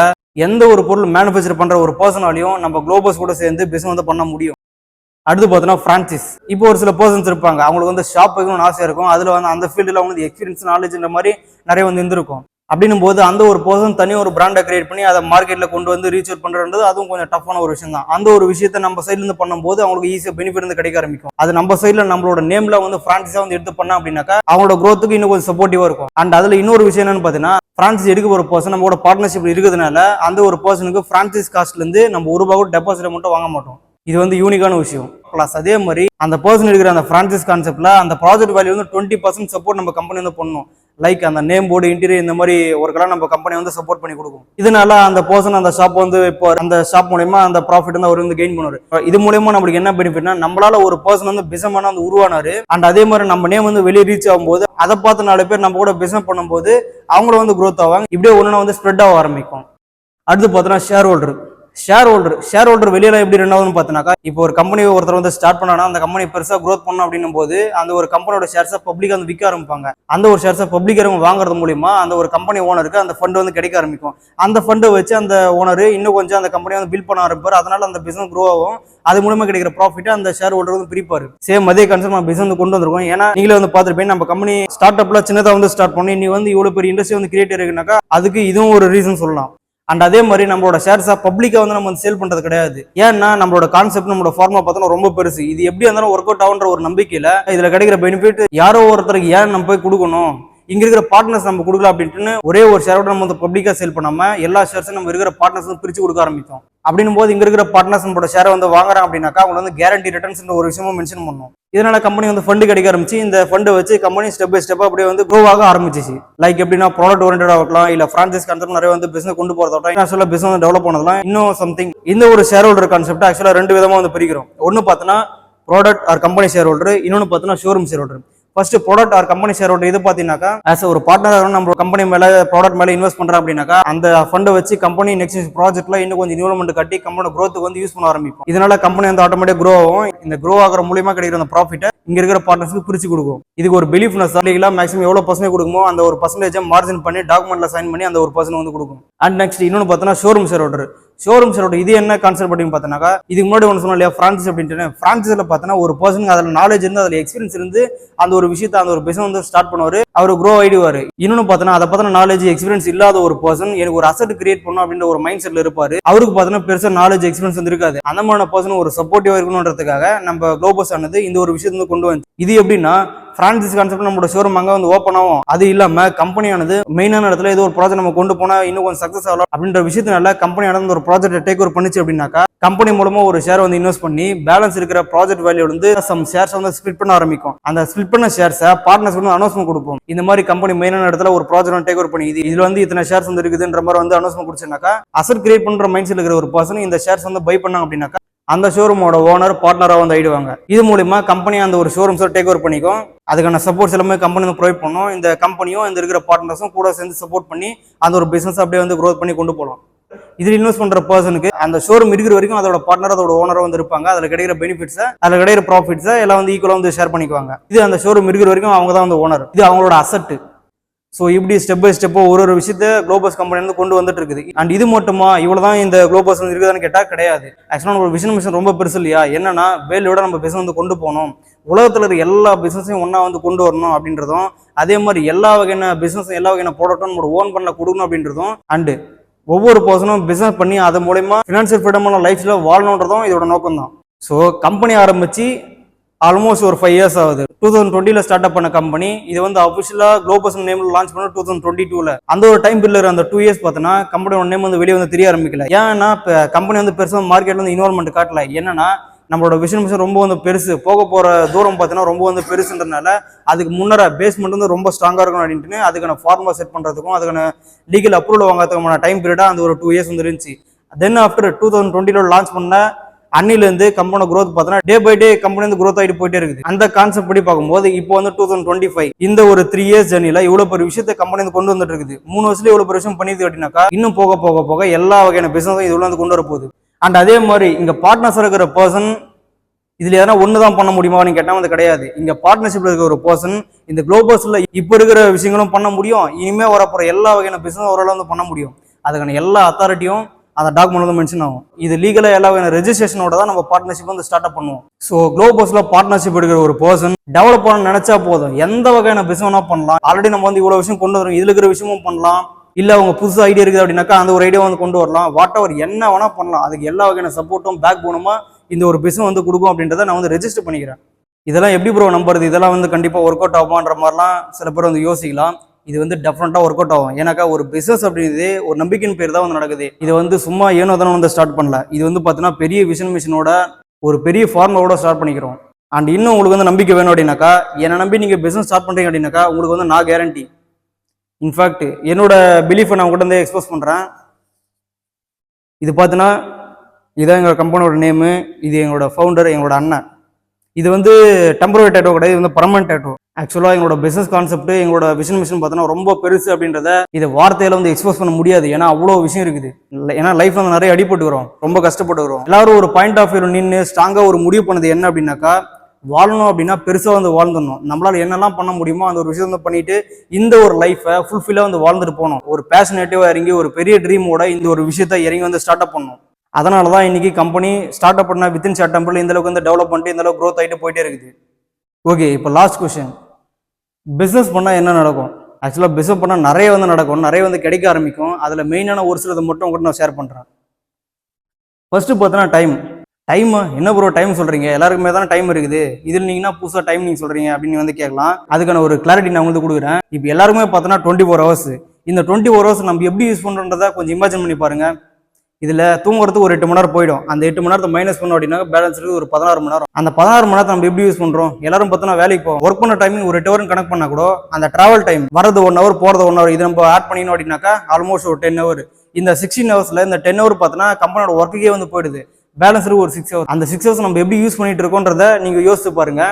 எந்த ஒரு பொருள் மேனுஃபேக்சர் பண்ற ஒரு பர்சனாலையும் நம்ம குளோபஸ் கூட சேர்ந்து பிசினஸ் வந்து பண்ண முடியும். அடுத்து பார்த்தோன்னா பிரான்சைஸ். இப்போ ஒரு சில பர்சன்ஸ் இருப்பாங்க, அவங்களுக்கு வந்து ஷாப் வைக்கணும்னு ஆசையா இருக்கும், அதுல வந்து அந்த ஃபீல்டில் வந்து எக்ஸ்பீரியன்ஸ் நாலேஜ்ன்ற மாதிரி நிறைய வந்து இருந்திருக்கும். அப்படின்னும் போது அந்த ஒரு பர்சன் தனியாக ஒரு பிராண்டை கிரியேட் பண்ணி அதை மார்க்கெட்ல கொண்டு வந்து ரீச் அவுட் பண்றது அதுவும் கொஞ்சம் டஃப்பான ஒரு விஷயம் தான். அந்த ஒரு விஷயத்தை நம்ம சைட்ல இருந்து பண்ணும்போது அவங்களுக்கு ஈஸியாக பெனிஃபிட் வந்து கிடைக்க ஆரம்பிக்கும். அது நம்ம சைட்ல நம்மளோட நேம்ல வந்து பிரான்சைஸா வந்து எடுத்து பண்ணா அப்படின்னாக்கா அவங்களோட growth-க்கு இன்னும் கொஞ்சம் சப்போர்ட்டிவா இருக்கும். அண்ட் அதுல இன்னொரு விஷயம் என்னன்னு பாத்தீங்கன்னா, பிரான்சைஸ் எடுக்க ஒரு பர்சன் நம்மளோட பார்ட்னர்ஷிப் இருக்கிறதுனால அந்த ஒரு பர்சனுக்கு பிரான்சைஸ் காஸ்ட்ல இருந்து நம்ம ₹1 கூட டெபாசிட் மட்டும் வாங்க மாட்டோம். இது வந்து யூனிக்கான விஷயம். பிளஸ் அதே மாதிரி அந்த பர்சன் எடுக்கிற அந்த பிரான்சைஸ் கான்செப்ட்ல அந்த ப்ராஜெக்ட் வேல்யூ வந்து 20% சப்போர்ட் நம்ம கம்பெனி வந்து பண்ணணும். லைக் அந்த நேம் போர்டு, இன்டீரியர், இந்த மாதிரி ஒர்க்கெல்லாம் நம்ம கம்பெனி வந்து சப்போர்ட் பண்ணி கொடுக்கும். இதனால அந்த பர்சன் அந்த ஷாப் வந்து இப்போ அந்த ஷாப் மூலமா அந்த ப்ராஃபிட் வந்து அவர் வந்து கெயின் பண்ணுவார். இது மூலமா நம்மளுக்கு என்ன பெனிஃபிட்னா, நம்மளால ஒரு பர்சன் வந்து பிசினஸ் வந்து உருவானாரு. அண்ட் அதே மாதிரி நம்ம நேம் வந்து வெளியே ரீச் ஆகும்போது அதை பார்த்து 4 பேர் நம்ம கூட பிசினஸ் பண்ணும்போது அவங்களும் வந்து growth ஆவாங்க. இப்படியே ஒன்று வந்து ஸ்ப்ரெட் ஆக ஆரம்பிக்கும். அடுத்து பார்த்தோன்னா ஷேர் ஹோல்டர் வெளியில எப்படி ரெண்டாவதுன்னு பார்த்தோன்னாக்கா, இப்போ ஒரு கம்பெனி ஒருத்தர் வந்து ஸ்டார்ட் பண்ணானா அந்த கம்பெனி பெருசா growth பண்ணணும் அப்படின்னும் போது அந்த ஒரு கம்பெனியோட ஷேர்ஸை பப்ளிக் வந்து விற்க ஆரம்பிப்பாங்க. அந்த ஒரு ஷேர்ஸை பப்ளிக் வாங்குறது மூலியமா அந்த ஒரு கம்பெனி ஓனருக்கு அந்த ஃபண்ட் வந்து கிடைக்க ஆரம்பிக்கும். அந்த ஃபண்டை வச்சு அந்த ஓனர் இன்னும் கொஞ்சம் அந்த கம்பெனி வந்து பில்ட் பண்ண ஆரம்பிப்பார். அதனால அந்த பிசினஸ் க்ரோ ஆகும். அது மூலமா கிடைக்கிற ப்ராஃபிட் அந்த ஷேர் ஹோல்டர் வந்து பிரிப்பாரு. சேம் அதே கான்செப்ட் நம்ம பிசினஸ் கொண்டு வந்திருக்கோம். ஏன்னா நீங்களே வந்து பார்த்துருப்பேன், நம்ம கம்பெனி ஸ்டார்ட் அப்ல சின்னதா வந்து ஸ்டார்ட் பண்ணி நீ வந்து இவ்வளவு பெரிய இண்டஸ்ட்ரி வந்து கிரியேட் இருக்குனாக்கா அதுக்கு இதுவும் ஒரு ரீசன் சொல்லலாம். அண்ட் அதே மாதிரி நம்மளோட ஷேர்ஸா பப்ளிக்கா வந்து நம்ம சேல் பண்றது கிடையாது. ஏன்னா நம்மளோட கான்செப்ட் நம்மளோட ஃபார்மா பார்த்தோம்னா ரொம்ப பெருசு. இது எப்படி இருந்தாலும் ஒர்க் அவுட் ஆகுன்ற ஒரு நம்பிக்கையில இதுல கிடைக்கிற பெனிஃபிட் யாரோ ஒருத்தருக்கு ஏன் நம்ம போய் கொடுக்கணும், இங்க இருக்கிற பார்ட்னர்ஸ் நம்ம கொடுக்கலாம் அப்படின்ட்டு ஒரே ஒரு ஷேரோட நம்ம வந்து பப்ளிக்கா சேல் பண்ணாம எல்லா ஷேர்ஸும் நம்ம இருக்கிற பார்ட்னர்ஸ் வந்து பிரிச்சு கொடுக்க ஆரம்பிக்கும். அப்படின்னும் போது இங்க இருக்கிற பார்ட்னர்ஸ் நம்மளோட ஷேரை வந்து வாங்குறாங்க அப்படின்னாக்கா அவங்க வந்து கேரண்டி ரிட்டர்ன்ஸ் ஒரு விஷயமும் மென்ஷன் பண்ணும். இதனால கம்பெனி வந்து ஃபண்ட் கிடைக்க ஆரம்பிச்சு. இந்த ஃபண்டை வச்சு கம்பெனி ஸ்டெப் பை ஸ்டெப்பா அப்படியே வந்து க்ரோ ஆக ஆரம்பிச்சிச்சு. லைக் எப்படின்னா ப்ராடக்ட் ஓரியன்டா இருக்கலாம், இல்ல பிரான்சைஸ் கான்செப்ட் நிறைய வந்து பிசினஸ் கொண்டு போறதோட ஆக்சுவலா பிசினஸ் டெவலப் பண்ணதெல்லாம் இன்னும் சம்திங். இந்த ஒரு ஷேர் ஹோல்டர் கான்செப்ட் ஆக்சுவலா 2 விதமா வந்து பிரிக்கிறோம். ஒன்னு பார்த்தோன்னா product or company share holder, இன்னொன்னு பார்த்தோன்னா showroom share holder. First product or company share holder இது பார்த்தீங்கன்னாக்கா ஆஸ் ஒரு பார்ட்னர் நம்ம கம்பெனி மேல ப்ராடக்ட் மேல இன்வெஸ்ட் பண்றோம் அப்படின்னாக்கா அந்த ஃபண்டை வச்சு கம்பெனி நெக்ஸ்ட் ப்ராஜெக்ட்ல இன்னும் கொஞ்சம் இன்வெஸ்ட்மெண்ட் கட்டி கம்பெனி growth வந்து யூஸ் பண்ண ஆரம்பிக்கும். இதனால கம்பெனி வந்து ஆட்டோமேட்டிக் க்ரோ ஆகும். இந்த க்ரோ ஆகிற மூலியமா கிடைக்கிற அந்த ப்ராஃபிட்டை இங்க இருக்கிற பார்ட்னர்ஸ்க்கு பிரிச்சு கொடுக்கும். இதுக்கு ஒரு பிலீஃப்னஸ் மேக்ஸிமம் எவ்வளவு பர்சன்டேஜ் கொடுக்குமோ அந்த ஒரு பர்சன்டேஜ் மார்ஜின் பண்ணி டாக்குமெண்ட்ல சைன் பண்ணி அந்த ஒரு பர்சன் வந்து கொடுக்கும். அண்ட் நெக்ஸ்ட் இன்னொன்னு பார்த்தோன்னா ஷோரூம் ஷேர் ஹோல்டர். இது என்ன கான்செப்ட் அப்படின்னு பார்த்தோன்னாக்கா, இதுக்கு முன்னாடி ஒன்று சொன்னோம் இல்லையா பிரான்சைஸ் அப்படின்ட்டு. பிரான்சைஸ்ல பார்த்தோன்னா ஒரு பர்சனுக்கு அதில் நாலேஜ் இருந்து அதில் எக்ஸ்பீரியன்ஸ் இருந்து அந்த ஒரு விஷயத்தை அந்த ஒரு பிசினஸ் வந்து ஸ்டார்ட் பண்ணுவாரு, அவர் க்ரோ ஆயிடுவாரு. இன்னொன்னு பார்த்தோன்னா அதை பார்த்தா நாலேஜ் எக்ஸ்பீரியன்ஸ் இல்லாத ஒரு பர்சன் எனக்கு ஒரு அசெட் கிரியேட் பண்ணும் அப்படின்ற ஒரு மைண்ட் செட்ல இருப்பாரு. அவருக்கு பார்த்தோன்னா பெருசா நாலேஜ் எக்ஸ்பீரியன்ஸ் வந்து இருக்காது. அந்த மாதிரி பர்சன் ஒரு சப்போர்ட்டிவா இருக்கணும்ன்றதுக்காக நம்ம குளோபஸ் ஆனது இந்த ஒரு விஷயத்தை வந்து கொண்டு வந்து. இது எப்படின்னா பிரான்சைஸ் கான்செப்ட் நம்மளோட ஷோரூம் அங்க வந்து ஓப்பன் ஆகும். அது இல்லாம கம்பெனியானது மெயினான இடத்துல ஏதோ ஒரு ப்ராஜெக்ட் நம்ம கொண்டு போனா இன்னும் கொஞ்சம் சக்சஸ் ஆகலாம் அப்படின்ற விஷயத்தினால கம்பெனியானது ஒரு ப்ராஜெக்ட் டேக் ஓவர் பண்ணிச்சு அப்படின்னாக்கா கம்பெனி மூலமா ஒரு ஷேர் வந்து இன்வெஸ்ட் பண்ணி பேலன்ஸ் இருக்கிற ப்ராஜெக்ட் வேல்யூ வந்து சம் ஷேர்ஸ் வந்து ஸ்பிளிட் பண்ண ஆரம்பிக்கும். அந்த ஸ்பிளிட் பண்ண ஷேர்ஸை பார்ட்னர்ஸ் வந்து அனௌன்ஸ்மெண்ட் கொடுப்போம். இந்த மாதிரி கம்பெனி மெயினான இடத்துல ஒரு ப்ராஜெக்ட் டேக் ஓவர் பண்ணி இதுல வந்து இத்தனை ஷேர்ஸ் வந்து இருக்குதுன்ற மாதிரி வந்து அனௌன்ஸ்மெண்ட் கொடுச்சுனாக்கா அசெட் கிரியேட் பண்ற மைண்ட் செட்ல இருக்கிற ஒரு பர்சன் இந்த ஷேர்ஸ் வந்து பை பண்ணாங்க அப்படின்னாக்கா அந்த ஷோரூமோட ஓனர் பார்ட்னரா வந்து ஆயிடுவாங்க. இது மூலியமா கம்பெனி அந்த ஒரு ஷோரூம்ஸ் டேக் ஓவர் பண்ணிக்கும். அதுக்கான சப்போர்ட்ஸ் எல்லாமே கம்பெனி வந்து ப்ரொவைட் பண்ணும். இந்த கம்பெனியும் இந்த இருக்கிற பார்ட்னர்ஸும் கூட சேர்ந்து சப்போர்ட் பண்ணி அந்த ஒரு பிசினஸ் அப்படியே வந்து க்ரோத் பண்ணி கொண்டு போகலாம். இதில் இன்வெஸ்ட் பண்ற பர்சனுக்கு அந்த ஷோரூம் இருக்கிற வரைக்கும் அதோட பார்ட்னர் அதோட ஓனரும் வந்து இருப்பாங்க. அதில் கிடைக்கிற பெனிஃபிட்ஸை அதில் கிடைக்கிற ப்ராஃபிட்ஸை எல்லாம் வந்து ஈக்குவலாக வந்து ஷேர் பண்ணிக்குவாங்க. இது அந்த ஷோரூம் இருக்கிற வரைக்கும் அவங்க தான் வந்து ஓனர். இது அவங்களோட அசெட். ஸோ இப்படி ஸ்டெப் பை ஸ்டெப்போ ஒரு விஷயத்த குளோபஸ் கம்பெனி வந்து கொண்டு வந்துட்டு இருக்குது. அண்ட் இது மட்டுமா இவ்வளவுதான் இந்த குளோபஸ் வந்து இருக்குதான்னு கேட்டா கிடையாது. ஆக்சுவலாக ஒரு மிஷன் ரொம்ப பெருசு இல்லையா. என்னன்னா வேலையோட நம்ம பிசினஸ் வந்து கொண்டு போகணும், உலகத்துல இருக்க எல்லா பிசினஸையும் ஒன்னா வந்து கொண்டு வரணும் அப்படின்றதும், அதே மாதிரி எல்லா வகையான பிசினஸ் எல்லா வகையான ப்ராடக்டும் நம்மளோட ஓன் பண்ணல கொடுக்கணும் அப்படின்றதும், அண்டு ஒவ்வொரு பர்சனும் பிசினஸ் பண்ணி அது மூலயமா ஃபினான்சியல் ஃப்ரீடமான லைஃப்ல வாழணுன்றதும் இதோட நோக்கம் தான். ஸோ கம்பெனி ஆரம்பிச்சு ஆல்மோஸ்ட் ஒரு 5 இயர்ஸ் ஆகுது. 2020 ஸ்டார்ட் அப் பண்ண கம்பெனி இது வந்து அபிஷியலா குளோபஸ் நேம்ல லான்ச் பண்ண 2022. அந்த ஒரு டைம் பீரியட் அந்த 2 இயர்ஸ் பார்த்தோன்னா கம்பெனியோட நேம் வந்து வெளியே வந்து தெரிய ஆரம்பிக்கல. ஏன்னா கம்பெனி வந்து பெருசாக மார்க்கெட்ல வந்து இன்வால்மெண்ட் காட்டல. என்னன்னா நம்மளோட விஷன் ரொம்ப வந்து பெருசு, போக போற தூரம் பார்த்தீங்கன்னா ரொம்ப வந்து பெருசுன்றதுனால அதுக்கு முன்னர பேஸ்மெண்ட் வந்து ரொம்ப ஸ்ட்ராங்கா இருக்கும் அப்படின்ட்டு அதுக்கான ஃபார்முலா செட் பண்றதுக்கும் அதுக்கான லீகல் அப்ரூவல் வாங்கிறதுக்குமான டைம் பீரியடா அந்த ஒரு 2 இயர்ஸ் வந்து இருந்துச்சு. தென் ஆஃப்டர் 2020 லான்ச் பண்ண அன்னிலேருந்து கம்பெனி growth பார்த்தோன்னா டே பை டே கம்பெனி வந்து growth ஆகிட்டு போயிட்டே இருக்குது. அந்த கான்செப்ட் படி பார்க்கும்போது இப்போ வந்து 2025 இந்த ஒரு 3 இயர்ஸ் ஜர்னில இவ்வளவு பெரிய விஷயத்தை கம்பெனி வந்து கொண்டு வந்துட்டு இருக்குது. 3 வருஷத்துல இவ்வளவு பெரிய விஷயம் பண்ணிது அப்படின்னாக்கா இன்னும் போக போக போக எல்லா வகையான பிசினஸும் இதுல வந்து கொண்டு வர போகுது. அண்ட் அதே மாதிரி இங்க பார்ட்னர்ஸ் இருக்கிற பர்சன் இதுல எதனா ஒண்ணுதான் பண்ண முடியுமான்னு கேட்டா வந்து கிடையாது. இங்க பார்ட்னர்ஷிப்ல இருக்கிற ஒரு பர்சன் இந்த குளோபஸ்ல இப்ப இருக்கிற விஷயங்களும் பண்ண முடியும், இனிமே வரப்போற எல்லா வகையான பிசினஸ் ஓரளவு வந்து பண்ண முடியும். அதுக்கான எல்லா அத்தாரிட்டியும் அந்த டாக்குமெண்ட் வந்து மென்ஷன் ஆகும். இது லீகலா எல்லா வகையான ரெஜிஸ்ட்ரேஷனோட தான் நம்ம பார்ட்னர்ஷிப் வந்து ஸ்டார்ட் அப் பண்ணுவோம். ஸோ குளோபஸ்ல பார்ட்னர்ஷிப் எடுக்கிற ஒரு பர்சன் டெவலப் பண்ண நினைச்சா போதும், எந்த வகையான பிசினஸ் பண்ணலாம். ஆல்ரெடி நம்ம வந்து இவ்வளவு விஷயம் கொண்டு வரோம், இதுல இருக்கிற விஷயமும் பண்ணலாம். இல்ல அவங்க புதுசு ஐடியா இருக்குது அப்படின்னாக்கா அந்த ஒரு ஐடியா வந்து கொண்டு வரலாம். வாட் எவர் என்ன வேணா பண்ணலாம். அதுக்கு எல்லா வகையான சப்போர்ட்டும் பேக் போனுமா இந்த ஒரு பிசினஸ் வந்து கொடுக்கும் அப்படின்றத நான் வந்து ரெஜிஸ்டர் பண்ணிக்கிறேன். இதெல்லாம் எப்படி ப்ரோ நம்புறது, இதெல்லாம் வந்து கண்டிப்பா ஒர்க் அவுட் ஆகுமான்ற மாதிரிலாம் சில பேர் வந்து யோசிக்கலாம். இது வந்து டெஃபினட்டா ஒர்க் அவுட் ஆகும். ஏன்னாக்கா ஒரு பிசினஸ் அப்படிங்கிறது ஒரு நம்பிக்கையின் பேர் தான் வந்து நடக்குது. இது வந்து சும்மா ஏனோ தானே வந்து ஸ்டார்ட் பண்ணல. இது வந்து பார்த்தீங்கன்னா பெரிய விஷன் மிஷனோட ஒரு பெரிய ஃபார்முலாவோட ஸ்டார்ட் பண்ணிக்கிறோம். அண்ட் இன்னும் உங்களுக்கு வந்து நம்பிக்கை வேணும் அப்படின்னாக்கா என்னை நம்பி நீங்க பிசினஸ் ஸ்டார்ட் பண்றீங்க அப்படின்னாக்கா உங்களுக்கு வந்து நான் கேரண்டி. இன்ஃபேக்ட் என்னோட பிலீஃபை நான் உங்கள்கிட்ட வந்து எக்ஸ்போஸ் பண்றேன். இது பார்த்தீங்கன்னா இதான் எங்களோட கம்பெனியோட நேமு, இது எங்களோட ஃபவுண்டர் எங்களோட அண்ணன். இது வந்து டெம்பரரி டேட்டோ கிடையாது, இது வந்து பர்மனன்ட் டேட்டோ. ஆக்சுவலா எங்களோட பிசினஸ் கான்செப்ட் எங்களோட விஷன் மிஷன் பார்த்தோன்னா ரொம்ப பெருசு அப்படின்றத இதை வார்த்தையில வந்து எக்ஸ்போஸ் பண்ண முடியாது. ஏன்னா அவ்வளோ விஷயம் இருக்குது. ஏன்னா லைஃப்ல வந்து நிறைய அடிபட்டு வரும், ரொம்ப கஷ்டப்பட்டு வரும். எல்லாரும் ஒரு பாயிண்ட் ஆஃப் வியூ நின்று ஸ்ட்ராங்கா ஒரு முடிவு பண்ணது என்ன அப்படின்னாக்கா வாழணும் அப்படின்னா பெருசா வந்து வாழ்ந்துடணும். நம்மளால என்னெல்லாம் பண்ண முடியுமோ அந்த ஒரு விஷயம் வந்து பண்ணிட்டு இந்த ஒரு லைஃபை ஃபுல்ஃபில்லா வந்து வாழ்ந்துட்டு போகணும். ஒரு பேஷனேட்டிவா இறங்கி ஒரு பெரிய ட்ரீமோட இந்த ஒரு விஷயத்த இறங்கி வந்து ஸ்டார்ட் அப் பண்ணணும். அதனால தான் இன்னைக்கு கம்பெனி ஸ்டார்ட் அப் பண்ண வித்தின் ஷார்ட் டெம்பிள் இந்த அளவுக்கு வந்து டெவலப் பண்ணிட்டு இந்த அளவுக்கு க்ரோத் ஆகிட்டு போயிட்டே இருக்குது. ஓகே, இப்போ லாஸ்ட் கொஸ்டின், பிஸ்னஸ் பண்ணால் என்ன நடக்கும்? ஆக்சுவலாக பிஸ்னஸ் பண்ணால் நிறைய வந்து நடக்கும், நிறைய வந்து கிடைக்க ஆரம்பிக்கும். அதில் மெயினான ஒரு சிலதை மட்டும் கூட நான் ஷேர் பண்ணுறேன். ஃபர்ஸ்ட் பார்த்தோன்னா டைம். என்ன ப்ரோ டைம் சொல்கிறீங்க, எல்லாருக்குமே தானே டைம் இருக்குது, இதில் நீங்கன்னா புதுசாக டைம் நீங்கள் சொல்கிறீங்க அப்படின்னு வந்து கேட்கலாம். அதுக்கான ஒரு கிளாரிட்டி நான் வந்து கொடுக்குறேன். இப்போ எல்லாருக்குமே பார்த்தோன்னா 24 ஹவர்ஸ். இந்த 24 ஹவர்ஸ் நம்ம எப்படி யூஸ் பண்ணுறதை கொஞ்சம் இமேஜின் பண்ணி பாருங்க. இதுல தூங்குறதுக்கு ஒரு 8 மணி நேரம் போயிடும். அந்த 8 மணி நேரத்தை மைனஸ் பண்ணோம் அப்படின்னா பேலன்ஸ் இருக்கு ஒரு 16 மணி நேரம். அந்த 16 மணி நேரத்தை நம்ம எப்படி யூஸ் பண்றோம்? எல்லாரும் பார்த்தோன்னா வேலைக்கு போவோம், ஒர்க் பண்ண டைமிங் ஒரு 8 ஹவர் கனெக்ட் பண்ணா கூட அந்த டிராவல் டைம் வரது 1 ஹவர் போறது 1 ஹவர் இது நம்ம ஆட் பண்ணினோம் அப்படின்னாக்கா ஆல்மோஸ்ட் ஒரு 10 ஹவர். இந்த 16 ஹவர்ஸ்ல இந்த 10 ஹவர் பார்த்தோன்னா கம்பெனியோட ஒர்க்குக்கே வந்து போயிடுது. பேலன்ஸ் இருக்கு ஒரு 6 ஹவர். அந்த 6 ஹவர்ஸ் நம்ம எப்படி யூஸ் பண்ணிட்டு இருக்கோன்றத நீங்க யோசிச்சு பாருங்க.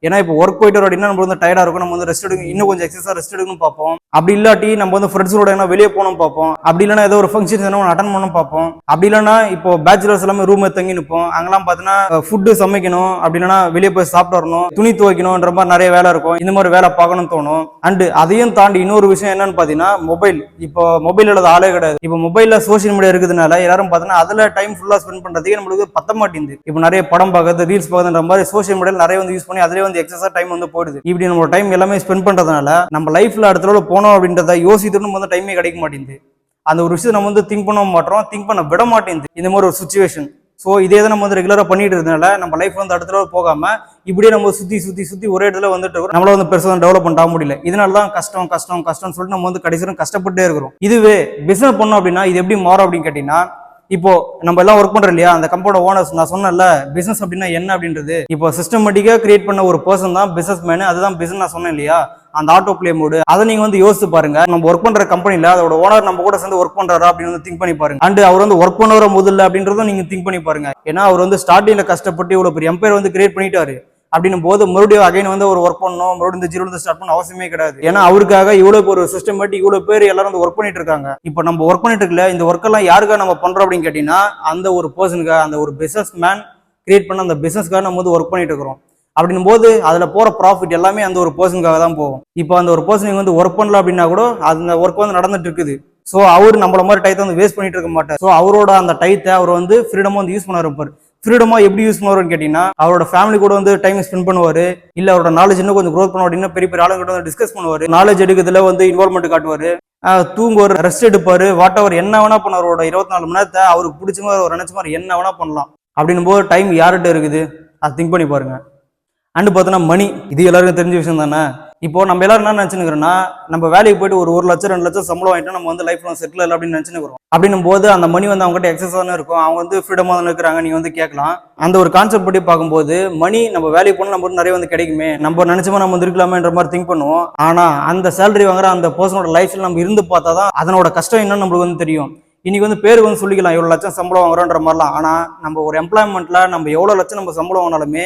ஏன்னா இப்போ ஒர்க் போயிட்டு வரோம் அப்படின்னா நம்ம வந்து டயர்டா இருக்கும், நம்ம வந்து ரெஸ்ட் எடுக்கணும், இன்னும் கொஞ்சம் எக்ஸசைஸா ரெஸ்ட் எடுக்கணும் பார்ப்போம். அப்படி இல்லாட்டி நம்ம வந்து ஃப்ரெண்ட்ஸோட என்ன வெளியே போகணும் பார்ப்போம். அப்படி இல்லைன்னா ஏதோ ஒரு ஃபங்க்ஷன் அட்டன் பண்ணணும் பார்ப்போம். அப்படி இல்லைன்னா இப்போ பேச்சுலர்ஸ் எல்லாமே ரூம் தங்கி நிற்போம். அங்கெல்லாம் பார்த்தீங்கன்னா ஃபுட்டு சமைக்கணும், அப்படி இல்லைன்னா வெளியே போய் சாப்பிட்டு வரணும், துணி துவைக்கணும்ன்ற மாதிரி நிறைய வேலை இருக்கும். இந்த மாதிரி வேலை பார்க்கணும்னு தோணும். அண்ட் அதையும் தாண்டி இன்னொரு விஷயம் என்னன்னு பார்த்தீங்கன்னா மொபைல். இப்போ மொபைல் இல்லாத ஆளே கிடையாது. இப்போ மொபைல்ல சோசியல் மீடியா இருக்கிறதுனால எல்லாரும் பார்த்தீங்கன்னா அதுல டைம் ஃபுல்லா ஸ்பெண்ட் பண்றதுக்கு நம்மளுக்கு பத்த மாட்டேங்குது. இப்போ நிறைய படம் பார்க்கறது, ரீல்ஸ் பார்க்கறதுன்ற மாதிரி சோசியல் மீடியாவில் நிறைய வந்து யூஸ் பண்ணி அதிலே வந்து எக்ஸஸா டைம் வந்து போயிடுது. இப்படி நம்ம டைம் எல்லாமே ஸ்பெண்ட் பண்றதுனால நம்ம லைஃப்ல அடுத்த லெவல் போனோம் அப்படின்றத யோசித்துட்டு வந்து டைமே கிடைக்க மாட்டேங்குது. அந்த ஒரு விஷயம் நம்ம வந்து திங்க் பண்ண மாட்டோம், திங்க் பண்ண விட மாட்டேங்குது இந்த மாதிரி ஒரு சுச்சுவேஷன். ஸோ இதே தான் நம்ம வந்து ரெகுலரா பண்ணிட்டு இருந்தனால நம்ம லைஃப் வந்து அடுத்த லெவல் போகாம இப்படியே நம்ம சுத்தி ஒரே இடத்துல வந்துட்டு இருக்கோம். நம்மளால வந்து பெருசாக டெவலப் பண்ண முடியல. இதனால தான் கஷ்டம்னு சொல்லிட்டு நம்ம வந்து கடைசியும் கஷ்டப்பட்டே இருக்கிறோம். இதுவே பிசினஸ் பண்ணோம் அப்படின்னா இது எப்படி மாறும் அப்படின்னு கேட்டீங்கன்னா, இப்போ நம்ம எல்லாம் ஒர்க் பண்றோம் இல்லையா, அந்த கம்பெனியோட ஓனர்ஸ் நான் சொன்னேன்ல பிசினஸ் அப்படின்னா என்ன அப்படின்றது. இப்போ சிஸ்டமேட்டிக்கா கிரியேட் பண்ண ஒரு பர்சன் தான் பிசினஸ் மேன். அதுதான் பிசினஸ் நான் சொன்னேன் இல்லையா, அந்த ஆட்டோ பிளே மோடு. அதை நீங்க வந்து யோசிச்சு பாருங்க. நம்ம ஒர்க் பண்ற கம்பெனில அதோட ஓனர் நம்ம கூட சேர்ந்து ஒர்க் பண்றாரா அப்படின்னு வந்து திங்க் பண்ணி பாருங்க. அண்ட் அவர் வந்து ஒர்க் பண்ணவர முதல்ல அப்படின்றதும் நீங்க திங்க் பண்ணி பாருங்க. ஏன்னா அவர் வந்து ஸ்டார்டிங்ல கஷ்டப்பட்டு இவ்வளவு பெரிய எம்பையர் வந்து கிரியேட் பண்ணிட்டாரு. அப்படின்னும் போது மறுபடியும் அகைன் வந்து ஒரு ஒர்க் பண்ணணும், மறுபடியும் இந்த ஜீரோல ஸ்டார்ட் பண்ண அவசியமே கிடையாது. ஏன்னா அவருக்காக இவ்வளவு ஒரு சிஸ்டமேட்டிக் இவ்வளவு பேர் எல்லாரும் வந்து ஒர்க் பண்ணிட்டு இருக்காங்க. இப்போ நம்ம ஒர்க் பண்ணிட்டு இருக்கல, இந்த ஒர்க் எல்லாம் யாருக்காக நம்ம பண்றோம் அப்படின்னு கேட்டீங்கன்னா அந்த ஒரு பர்சனுக்காக, அந்த ஒரு பிசினஸ் மேன் கிரியேட் பண்ண அந்த பிசினஸ்க்காக நம்ம வந்து ஒர்க் பண்ணிட்டு இருக்கிறோம். அப்படின்னும் போது அதுல போற ப்ராஃபிட் எல்லாமே அந்த ஒரு பர்சனுக்காக தான் போகும். இப்போ அந்த ஒரு பர்சன் வந்து ஒர்க் பண்ணல அப்படின்னா கூட அந்த ஒர்க் வந்து நடந்துட்டு இருக்குது. ஸோ அவர் நம்மள மாதிரி டைத்தை வந்து வேஸ்ட் பண்ணிட்டு இருக்க மாட்டார். ஸோ அவரோட அந்த டைத்தை அவர் வந்து ஃப்ரீடமா வந்து யூஸ் பண்ண இருப்பார். ஃப்ரீடமா எப்படி யூஸ் பண்ணுவாருன்னு கேட்டீங்கன்னா அவரோட ஃபேமிலி கூட வந்து டைம் ஸ்பெண்ட் பண்ணுவாரு, இல்ல அவரோட நாலேஜ் இன்னும் கொஞ்சம் க்ரோத் பண்ணுவாரு, இன்னும் பெரிய பெரிய ஆளுங்க வந்து டிஸ்கஸ் பண்ணுவாரு, நாலேஜ் எடுக்கிறதுல வந்து இன்வால்மெண்ட் காட்டுவாரு. தூங்குவார், ரெஸ்ட் எடுப்பாரு, வாட் எவர் என்ன வேணா பண்ணுவார். அவரோட 24 மணி நேரத்தை அவருக்கு பிடிச்ச மாதிரி அவர் நினைச்ச மாதிரி என்ன வேணா பண்ணலாம். அப்படின்னும் போது டைம் யார்கிட்ட இருக்குது, அதை திங்க் பண்ணி பாருங்க. அண்டு பார்த்தோன்னா மணி, இது எல்லாருக்கும் தெரிஞ்ச விஷயம் தானே. இப்போ நம்ம எல்லாரும் என்ன நினைச்சுக்கிறோம்னா, நம்ம வேலைக்கு போயிட்டு ஒரு 1 லட்சம் 2 லட்சம் சம்பளம் வாங்கிட்டு நம்ம வந்து லைஃப்ல செட்டில் இல்லை அப்படின்னு நினைச்சுக்கிறோம். அப்படின்னும் போது அந்த மணி வந்து அவங்ககிட்ட எக்ஸஸ் தானே இருக்கும், அவங்க வந்து ஃப்ரீடமா தானே இருக்கிறாங்க. நீங்க வந்து கேட்கலாம், அந்த ஒரு கான்செப்ட் படி பார்க்கும்போது மணி நம்ம வேலைக்கு போனால் நம்ம நிறைய வந்து கிடைக்குமே, நம்ம நினைச்சோமா நம்ம வந்து இருக்கலாமேன்ற மாதிரி திங்க் பண்ணுவோம். ஆனா அந்த சேலரி வாங்குற அந்த பர்சனோட லைஃப்ல நம்ம இருந்து பார்த்தா தான் அதனோட கஷ்டம் என்னன்னு நம்மளுக்கு வந்து தெரியும். இன்னைக்கு வந்து பேருக்கு வந்து சொல்லிக்கலாம் எவ்வளவு லட்சம் சம்பளம் வாங்குறோன்ற மாதிரிலாம். ஆனா நம்ம ஒரு எம்ப்ளாய்மெண்ட்ல நம்ம எவ்வளவு லட்சம் நம்ம சம்பளம் வாங்கினாலுமே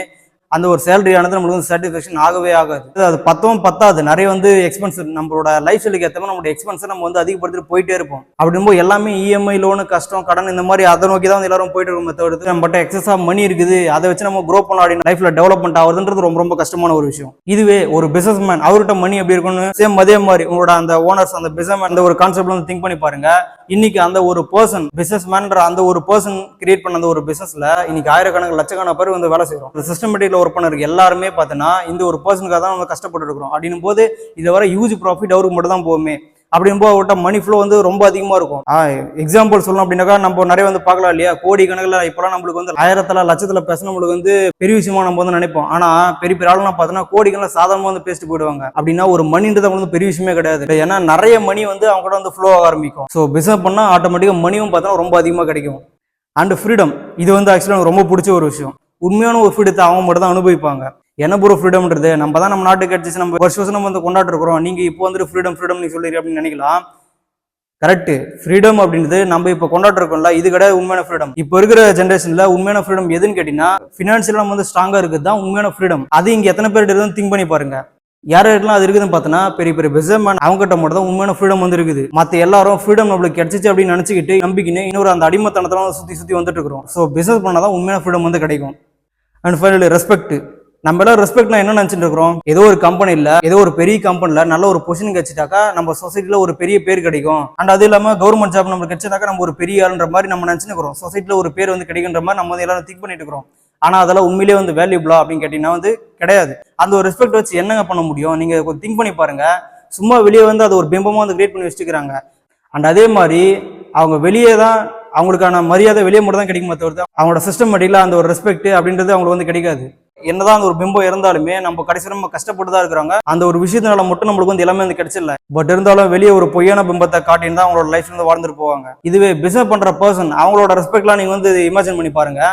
அந்த ஒரு சேலரி ஆனது நம்மளுக்கு வந்து சாட்டிஸ்ஃபேக்ஷன் ஆகவே ஆகாது. அது பத்தாது, நிறைய வந்து எக்ஸ்பென்ஸ், நம்மளோட லைஃப் ஸ்டைலுக்கு ஏற்ற மாதிரி நம்மளோட எக்ஸ்பென்ஸை நம்ம வந்து அதிகப்படுத்திட்டு போயிட்டே இருப்போம். அப்படின்போது எல்லாமே இஎம்ஐ, லோனு, கஷ்டம், கடன் இந்த மாதிரி அதை நோக்கி தான் வந்து எல்லாரும் போயிட்டு இருக்கோம். தவிர்த்து நம்மகிட்ட எக்ஸஸா மணி இருக்குது, அதை வச்சு நம்ம க்ரோ பண்ணலாம் அப்படின்னு லைஃப்ல டெவலப்மெண்ட் ஆகுதுன்றது ரொம்ப ரொம்ப கஷ்டமான ஒரு விஷயம். இதுவே ஒரு பிசினஸ் மேன், அவர்கிட்ட மணி எப்படி இருக்கும்னு சேம் அதே மாதிரி உங்களோட அந்த ஓனர்ஸ், அந்த பிசினஸ் மேன், அந்த ஒரு கான்செப்ட்ல வந்து திங்க் பண்ணி பாருங்க. இன்னைக்கு அந்த ஒரு பர்சன், பிசினஸ் மேன்ற அந்த ஒரு பர்சன் கிரியேட் பண்ண அந்த ஒரு பிசினஸ்ல இன்னைக்கு ஆயிரக்கணக்கு லட்சக்கணக்கான பேர் வந்து வேலை செய்யறோம். சிஸ்டமேட்டிக்ல ஒர்க் பண்ணருக்கு எல்லாருமே பார்த்தீங்கன்னா இந்த ஒரு பர்சனுக்காக தான் நம்ம கஷ்டப்பட்டு இருக்கிறோம். அப்படின்னும் போது இதை வர யூஜ் ப்ராஃபிட் அவருக்கு மட்டும் தான் போகுமே. அப்படின்போது அவர்கிட்ட மணி ஃப்ளோ வந்து ரொம்ப அதிகமா இருக்கும். எக்ஸாம்பிள் சொல்லணும் அப்படின்னாக்கா நம்ம நிறைய வந்து பார்க்கலாம் இல்லையா, கோடி கணக்கில் இப்பெல்லாம் நம்மளுக்கு வந்து 1000 லட்சத்துல பேச நம்மளுக்கு வந்து பெரிய விஷயமா நம்ம வந்து நினைப்போம். ஆனா பெரிய பெரிய ஆளுலாம் பார்த்தோன்னா கோடிக்கெல்லாம் சாதாரணமா வந்து பேசிட்டு போயிடுவாங்க. அப்படின்னா ஒரு மணின்றது அவங்க வந்து பெரிய விஷயமே கிடையாது. ஏன்னா நிறைய மணி வந்து அவங்க கூட வந்து ஃப்ளோ ஆக ஆரம்பிக்கும். ஸோ பிசினஸ் பண்ணா ஆட்டோமேட்டிக்கா மணியும் பார்த்தோன்னா ரொம்ப அதிகமாக கிடைக்கும். அண்ட் ஃப்ரீடம், இது வந்து ஆக்சுவலாக எனக்கு ரொம்ப பிடிச்ச ஒரு விஷயம். உண்மையான ஒரு ஃப்ரீடத்தை அவங்க மட்டும் தான் அனுபவிப்பாங்க. என்ன ப்ரோ ஃப்ரீடம்ன்றது, நம்ம தான் நம்ம நாட்டுக்கு கிடைச்சிச்சு, நம்ம வருஷம் நம்ம வந்து கொண்டாட்டு இருக்கிறோம். நீங்க இப்போ வந்து ஃப்ரீடம் நீ சொல்றீங்க அப்படின்னு நினைக்கலாம். கரெக்ட், ஃப்ரீடம் அப்படின்றது நம்ம இப்போ கொண்டாட்டு இருக்கோம்ல, இது கிடையாது உண்மையான ஃப்ரீடம். இப்போ இருக்கிற ஜென்ரேஷன்ல உண்மையான ஃப்ரீடம் எதுன்னு கேட்டீங்கன்னா, ஃபினான்ஷியலா நம்ம வந்து ஸ்ட்ராங்கா இருக்குது தான் உண்மையான ஃப்ரீடம். அது இங்க எத்தனை பேர் இருக்குன்னு திங்க் பண்ணி பாருங்க. யாரெல்லாம் அது இருக்குதுன்னு பார்த்தோன்னா பெரிய பெரிய பிசினஸ் மேன், அவங்ககிட்ட மட்டும் தான் உண்மையான ஃப்ரீடம் வந்து இருக்குது. மற்ற எல்லாரும் ஃப்ரீடம் நம்மளுக்கு கிடைச்சிச்சு அப்படின்னு நினைச்சுக்கிட்டு நம்பிக்கின்னு இன்னொரு அந்த அடிமத்தனத்தெல்லாம் சுத்தி வந்துட்டு இருக்கிறோம். ஸோ பிசினஸ் பண்ணாதான் உண்மையான ஃப்ரீடம் வந்து கிடைக்கும். And finally respect. நம்ம எல்லாம் ரெஸ்பெக்ட்னா என்ன நினைச்சிட்டு இருக்கிறோம், ஏதோ ஒரு கம்பெனில, ஏதோ ஒரு பெரிய கம்பெனில நல்ல ஒரு பொசிஷன் கிடைச்சிட்டாக்கா நம்ம சொசைட்டில ஒரு பெரிய பேர் கிடைக்கும். அண்ட் அது இல்லாம கவர்மெண்ட் ஜாப் நம்மளுக்கு கிடைச்சிட்டாக்கா நம்ம ஒரு பெரிய ஆளுன்ற மாதிரி நம்ம நினைச்சுட்டு இருக்கிறோம். சொசைட்டில ஒரு பேர் வந்து கிடைக்கின்ற மாதிரி நம்ம வந்து எல்லாரும் திங்க் பண்ணிட்டு இருக்கிறோம். ஆனா அதெல்லாம் உண்மையிலேயே வந்து வேல்யூபிளா அப்படின்னு கேட்டீங்கன்னா வந்து கிடையாது. அந்த ஒரு ரெஸ்பெக்ட் வச்சு என்னங்க பண்ண முடியும், நீங்க கொஞ்சம் திங்க் பண்ணி பாருங்க. சும்மா வெளியே வந்து அது ஒரு பிம்பமா வந்து கிரியேட் பண்ணி வச்சுக்கிறாங்க. அண்ட் அதே மாதிரி அவங்க வெளியே தான் அவங்களுக்கான மரியாதை வெளியே மட்டும் தான் கிடைக்குமே தவிர்த்து அவங்களோட சிஸ்டமேட்டிக்ல அந்த ஒரு ரெஸ்பெக்ட் அப்படின்றது அவங்களுக்கு வந்து கிடைக்காது. என்னதான் அந்த ஒரு பிம்பம் இருந்தாலுமே நம்ம கடைசி நம்ம கஷ்டப்பட்டு தான் இருக்கிறாங்க. அந்த ஒரு விஷயத்தினால மட்டும் நம்மளுக்கு வந்து எல்லாமே வந்து கிடைச்சிடல. பட் இருந்தாலும் வெளியே ஒரு பொய்யான பிம்பத்தை காட்டின்னு தான் அவங்களோட லைஃப்ல இருந்து வாழ்ந்துட்டு போவாங்க. இதுவே பிசினஸ் பண்ற பர்சன், அவங்களோட ரெஸ்பெக்ட்லாம் நீங்க வந்து இமேஜின் பண்ணி பாருங்க.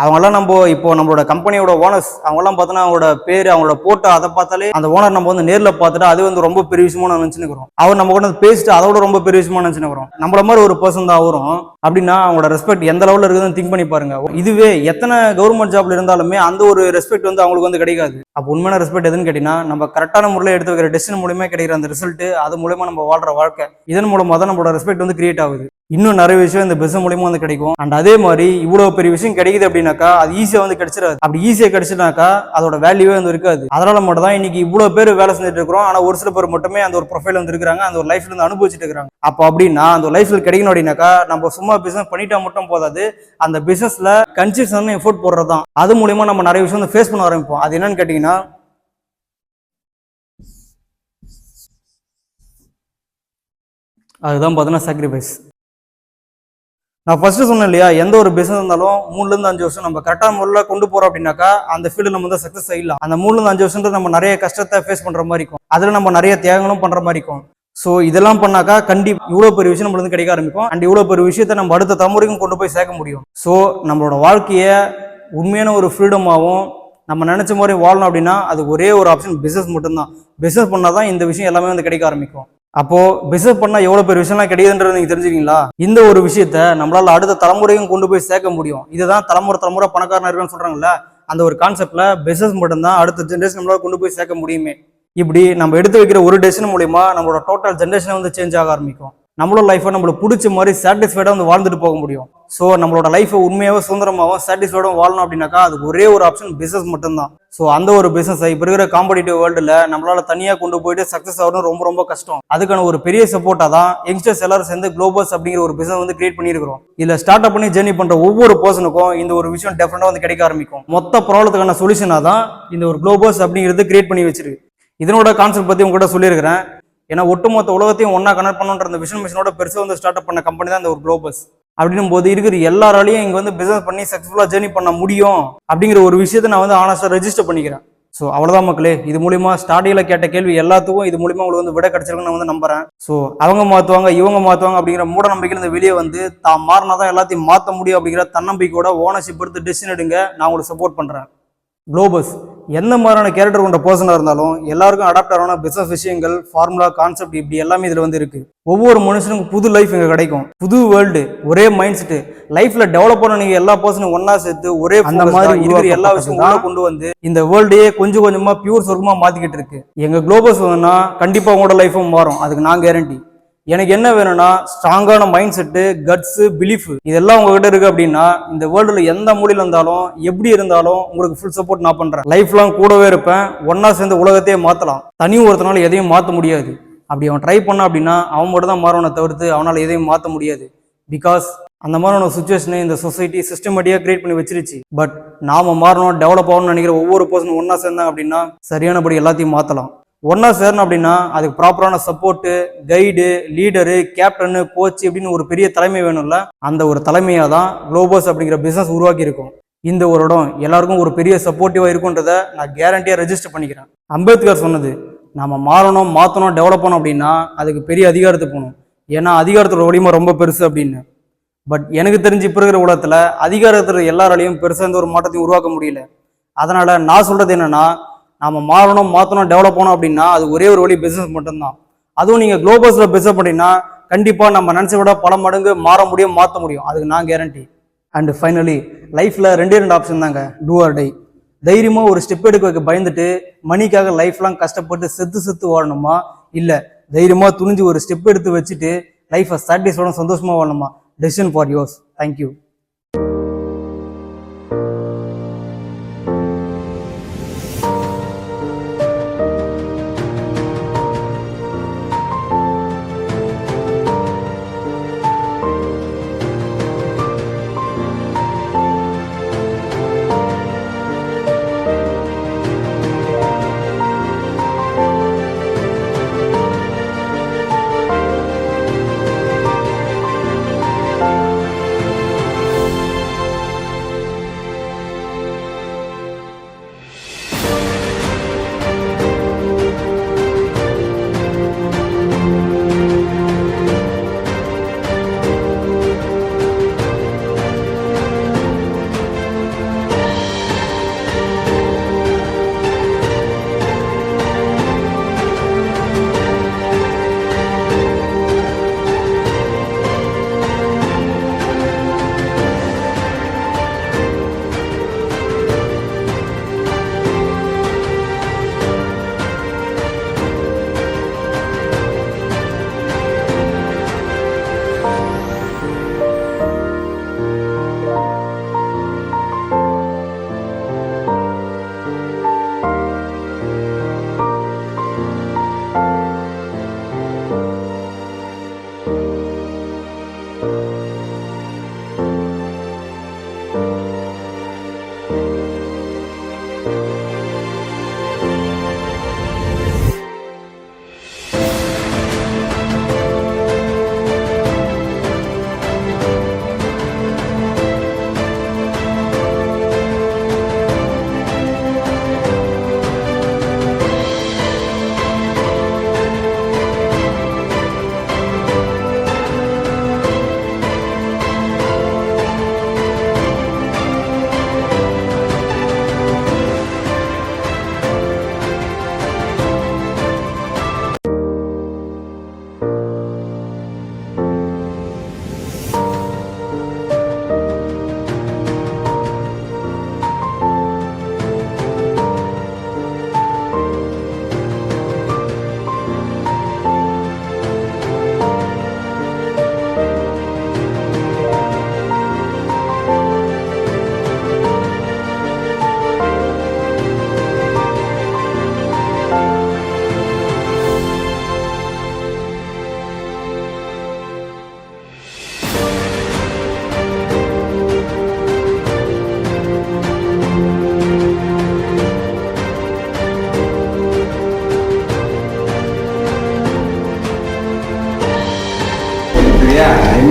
அவங்கெல்லாம் நம்ம இப்போ நம்மளோட கம்பெனியோட ஓனர்ஸ், அவங்கெல்லாம் பார்த்தோன்னா அவங்களோட பேர், அவங்களோட போட்டோ, அதை பார்த்தாலே அந்த ஓனர் நம்ம வந்து நேரில் பார்த்துட்டு அது வந்து ரொம்ப பெரிய விஷயமா நான் நினைச்சுக்கிறோம். அவர் நம்ம கூட பேசிட்டு அதோட ரொம்ப பெரிய விஷயமா நினைச்சுக்கிறோம். நம்மள மாதிரி ஒரு பர்சன் தான் வரும். அப்படின்னா அவங்களோட ரெஸ்பெக்ட் எந்த லெவலில் இருக்குதுன்னு திங்க் பண்ணி பாருங்க. இதுவே எத்தனை கவர்மெண்ட் ஜாப்ல இருந்தாலுமே அந்த ஒரு ரெஸ்பெக்ட் வந்து அவங்களுக்கு வந்து கிடைக்காது. அப்போ உண்மையான ரெஸ்பெக்ட் எதுன்னு கேட்டீங்கன்னா, நம்ம கரெக்டான முறையில் எடுத்து வைக்கிற டெசிஷன் மூலமா கிடைக்கிற அந்த ரிசல்ட், அது மூலமா நம்ம வாழ்ற வாழ்க்கை, இதன் மூலமா தான் நம்மளோட ரெஸ்பெக்ட் வந்து கிரியேட் ஆகுது. இன்னும் நிறைய விஷயம் இந்த பிசினஸ் மூலமா வந்து கிடைக்கும். அண்ட் அதே மாதிரி இவ்வளவு பெரிய விஷயம் கிடைக்குது அப்படின்னாக்கா அது ஈஸியா வந்து கிடைச்சிடாது. அப்படி ஈஸியா கிடைச்சினாக்கா அதோட வேல்யூவே வந்து இருக்காது. அதனால மட்டும் தான் இன்னைக்கு இவ்வளவு பேர் வேலை செஞ்சுட்டு இருக்கிறோம். ஆனா ஒரு சில பேர் மட்டுமே அந்த ஒரு ப்ரொஃபைல் வந்து இருக்கிறாங்க, அந்த ஒரு லைஃப்ல இருந்து அனுபவிச்சுட்டு இருக்காங்க. அப்போ அப்படின்னா அந்த லைஃப்ல கிடைக்கணும் அப்படின்னாக்கா நம்ம சும்மா பிசினஸ் பண்ணிட்டா மட்டும் போதாது, அந்த பிசினஸ்ல கன்சிஸ்டன்ட் எஃபோர்ட் போடுறதுதான். அது மூலமா நம்ம நிறைய விஷயம் வந்து ஃபேஸ் பண்ண ஆரம்பிப்போம். அது என்னன்னு கேட்டீங்கன்னா, அதுதான் பார்த்தீங்கன்னா சாக்ரிஃபைஸ். நான் ஃபர்ஸ்ட் சொன்னேன் இல்லையா, எந்த ஒரு பிசினஸ் இருந்தாலும் 3 to 5 வருஷம் நம்ம கரெக்டான முறையில் கொண்டு போறோம் அப்படின்னாக்கா அந்த ஃபீல்டு நம்ம வந்து சக்சஸ் ஆயிடலாம். அந்த 3 to 5 வருஷம் நம்ம நிறைய கஷ்டத்தை ஃபேஸ் பண்ற மாதிரி இருக்கும். அதுல நம்ம நிறைய தியாகங்களும் பண்ற மாதிரி இருக்கும். ஸோ இதெல்லாம் பண்ணாக்கா கண்டிப்பா இவ்வளவு பெரிய விஷயம் நம்மளுக்கு கிடைக்க ஆரம்பிக்கும். அண்ட் இவ்வளவு பெரிய விஷயத்தை நம்ம அடுத்த தலைமுறைக்கும் கொண்டு போய் சேர்க்க முடியும். ஸோ நம்மளோட வாழ்க்கையை உண்மையான ஒரு ஃப்ரீடமாகவும் நம்ம நினைச்ச மாதிரி வாழணும் அப்படின்னா அது ஒரே ஒரு ஆப்ஷன் பிசினஸ் மட்டும்தான். பிசினஸ் பண்ணாதான் இந்த விஷயம் எல்லாமே வந்து கிடைக்க ஆரம்பிக்கும். அப்போ பிசினஸ் பண்ணா எவ்வளவு பெரிய விஷயம்லாம் கிடைக்குதுன்றது நீங்க தெரிஞ்சுக்கீங்களா? இந்த ஒரு விஷயத்த நம்மளால அடுத்த தலைமுறையும் கொண்டு போய் சேர்க்க முடியும். இதுதான் தலைமுறை பணக்காரனா இருக்குன்னு சொல்றாங்கல்ல, அந்த ஒரு கான்செப்ட்ல பிசினஸ் மட்டும்தான் அடுத்த ஜென்ரேஷன் நம்மளால கொண்டு போய் சேர்க்க முடியுமே. இப்படி நம்ம எடுத்து வைக்கிற ஒரு டெசிஷன் மூலியமா நம்மளோட டோட்டல் ஜென்ரேஷனை வந்து சேஞ்ச் ஆக ஆரம்பிக்கும். நம்மளோட லைஃபை நம்மளுக்கு பிடிச்ச மாதிரி சாட்டிஸ்ஃபைடா வந்து வாழ்ந்துட்டு போக முடியும். ஸோ நம்மளோட லைஃபை உண்மையாவே சுதந்திரமாகவும் சாட்டிஸ்ஃபைடும் வாழணும் அப்படின்னாக்கா அதுக்கு ஒரே ஒரு ஆப்ஷன் பிசினஸ் மட்டும்தான். ஸோ அந்த ஒரு பிசினஸ் இப்போ இருக்கிற காம்படிட்டிவ் வேர்ல்டுல நம்மளால தனியாக கொண்டு போயிட்டு சக்சஸ் ஆகணும் ரொம்ப ரொம்ப கஷ்டம். அதுக்கான ஒரு பெரிய சப்போர்ட்டா தான் யங்ஸ்டர்ஸ் எல்லாரும் சேர்ந்து குளோபல்ஸ் அப்படிங்கிற ஒரு பிசினஸ் வந்து கிரியேட் பண்ணியிருக்கிறோம். இதுல ஸ்டார்ட் அப் பண்ணி ஜெர்னி பண்ற ஒவ்வொரு பர்சனுக்கும் இந்த ஒரு விஷயம் டெஃபினட்டா வந்து கிடைக்க ஆரம்பிக்கும். மொத்த ப்ராப்ளத்துக்கான சொல்யூஷனா தான் இந்த ஒரு குளோபல்ஸ் அப்படிங்கிறது கிரியேட் பண்ணி வச்சிருக்கு. இதனோட கான்செப்ட் பத்தி உங்ககிட்ட சொல்லியிருக்கிறேன். ஏன்னா ஒட்டுமொத்த உலகத்தையும் ஒன்னா கனெக்ட் பண்ணுன்ற அந்த விஷன் மிஷனோட பெருசாக வந்து ஸ்டார்ட் அப் பண்ண கம்பெனி தான் இந்த ஒரு குளோபஸ். அப்படின்னும் போது இருக்கிற எல்லாராலையும் இங்க வந்து பிசினஸ் பண்ணி சக்சஸ்ஃபுல்லா ஜேர்னி பண்ண முடியும் அப்படிங்கிற ஒரு விஷயத்தை நான் வந்து ஆனஸ்டா ரெஜிஸ்டர் பண்ணிக்கிறேன். ஸோ அவ்வளோதான் மக்களே. இது மூலியமா ஸ்டார்டிங்ல கேட்ட கேள்வி எல்லாத்துக்கும் இது மூலியமா உங்களுக்கு வந்து விட கிடைச்சிருக்குன்னு நான் வந்து நம்புறேன். ஸோ அவங்க மாற்றுவாங்க இவங்க மாற்றுவாங்க அப்படிங்கிற மூட நம்பிக்கையில வெளியே வந்து தான் மாறினாதான் எல்லாத்தையும் மாற்ற முடியும் அப்படிங்கிற தன்னம்பிக்கையோட ஓனர்ஷிப் எடுத்து டெசிஷன் எடுங்க. நான் உங்களுக்கு சப்போர்ட் பண்றேன். குளோபஸ் எந்த மாதிரியான கேரக்டர் கொண்ட பர்சனாக இருந்தாலும் எல்லாருக்கும் அடாப்ட் ஆன பிசினஸ் விஷயங்கள், ஃபார்முலா, கான்செப்ட் இப்படி எல்லாமே இதுல வந்து இருக்கு. ஒவ்வொரு மனுஷனுக்கும் புது லைஃப் இங்க கிடைக்கும், புது வேர்ல்டு, ஒரே மைண்ட் செட். லைஃப்ல டெவலப் பண்ண நீங்க எல்லா பர்சனும் ஒன்னா சேர்த்து ஒரே அந்த மாதிரி இருக்கிற எல்லா விஷயங்களும் கொண்டு வந்து இந்த வேர்ல்டையே கொஞ்சம் கொஞ்சமா பியூர் சொர்க்கமா மாத்திக்கிட்டு இருக்கு. எங்க குளோபஸ் வந்தா கண்டிப்பா உங்களோட லைஃபும் மாறும், அதுக்கு நான் கேரண்டி. எனக்கு என்ன வேணும்னா ஸ்ட்ராங்கான மைண்ட் செட்டு, கட்ஸ், பிலீஃப் இதெல்லாம் உங்ககிட்ட இருக்கு அப்படின்னா இந்த வேர்ல்டுல எந்த மூலையில இருந்தாலும் எப்படி இருந்தாலும் உங்களுக்கு ஃபுல் சப்போர்ட் நான் பண்றேன். லைஃப் லாங் கூடவே இருப்பேன். ஒன்னா சேர்ந்து உலகத்தையே மாத்தலாம். தனி ஒருத்தனால எதையும் மாற்ற முடியாது. அப்படி அவன் ட்ரை பண்ண அப்படின்னா அவன் மட்டும் தான் மாறவனை தவிர்த்து அவனால எதையும் மாற்ற முடியாது. பிகாஸ் அந்த மாதிரியான சுச்சுவேஷனை இந்த சொசைட்டி சிஸ்டமேட்டிக்கா கிரியேட் பண்ணி வச்சிருச்சு. பட் நாம மாறணும், டெவலப் ஆகணும்னு நினைக்கிற ஒவ்வொரு பர்சனும் ஒன்னா சேர்ந்தாங்க அப்படின்னா சரியானபடி எல்லாத்தையும் மாத்தலாம். ஒன்னா சேரணும் அப்படின்னா அதுக்கு ப்ராப்பரான support, guide, leader, captain, coach இப்படின்னு ஒரு பெரிய தலைமை வேணும்ல. அந்த ஒரு தலைமையா தான் குளோபஸ் அப்படிங்கிற பிசினஸ் உருவாக்கி இருக்கும். இந்த ஒரு இடம் எல்லாருக்கும் ஒரு பெரிய சப்போர்ட்டிவா இருக்குன்றத நான் கேரண்டியா ரெஜிஸ்டர் பண்ணிக்கிறேன். அம்பேத்கர் சொன்னது, நாம மாறணும், மாற்றணும், டெவலப் பண்ணணும் அப்படின்னா அதுக்கு பெரிய அதிகாரத்துக்கு போகணும். ஏன்னா அதிகாரத்தோட வலிமை ரொம்ப பெருசு அப்படின்னு. பட் எனக்கு தெரிஞ்சு இப்போ இருக்கிற உலகத்துல அதிகாரத்துல எல்லாராலையும் பெருசா எந்த ஒரு மாற்றத்தையும் உருவாக்க முடியல. அதனால நான் சொல்றது என்னன்னா, நாம மாறணும், மாற்றணும், டெவலப் பண்ணணும் அப்படின்னா அது ஒரே ஒரு வழி பிசினஸ் மட்டும்தான். அதுவும் நீங்க குளோபஸ்ல பிசினஸ் பண்ணீங்கன்னா கண்டிப்பா நம்ம நினைச்ச விட பல மடங்கு மாற முடியும், மாற்ற முடியும், அதுக்கு நான் கேரண்டி. அண்ட் ஃபைனலி லைஃப்ல ரெண்டு ஆப்ஷன் தாங்க, டூ ஆர் டை. தைரியமா ஒரு ஸ்டெப் எடுக்க வைக்க பயந்துட்டு மணிக்காக லைஃப் லாங் கஷ்டப்பட்டு செத்து வாழணுமா, இல்ல தைரியமா துணிஞ்சு ஒரு ஸ்டெப் எடுத்து வச்சுட்டு லைஃபை சாட்டிஸ்ஃபைடா சந்தோஷமா வாழணுமா? Decision for yours. தேங்க்யூ.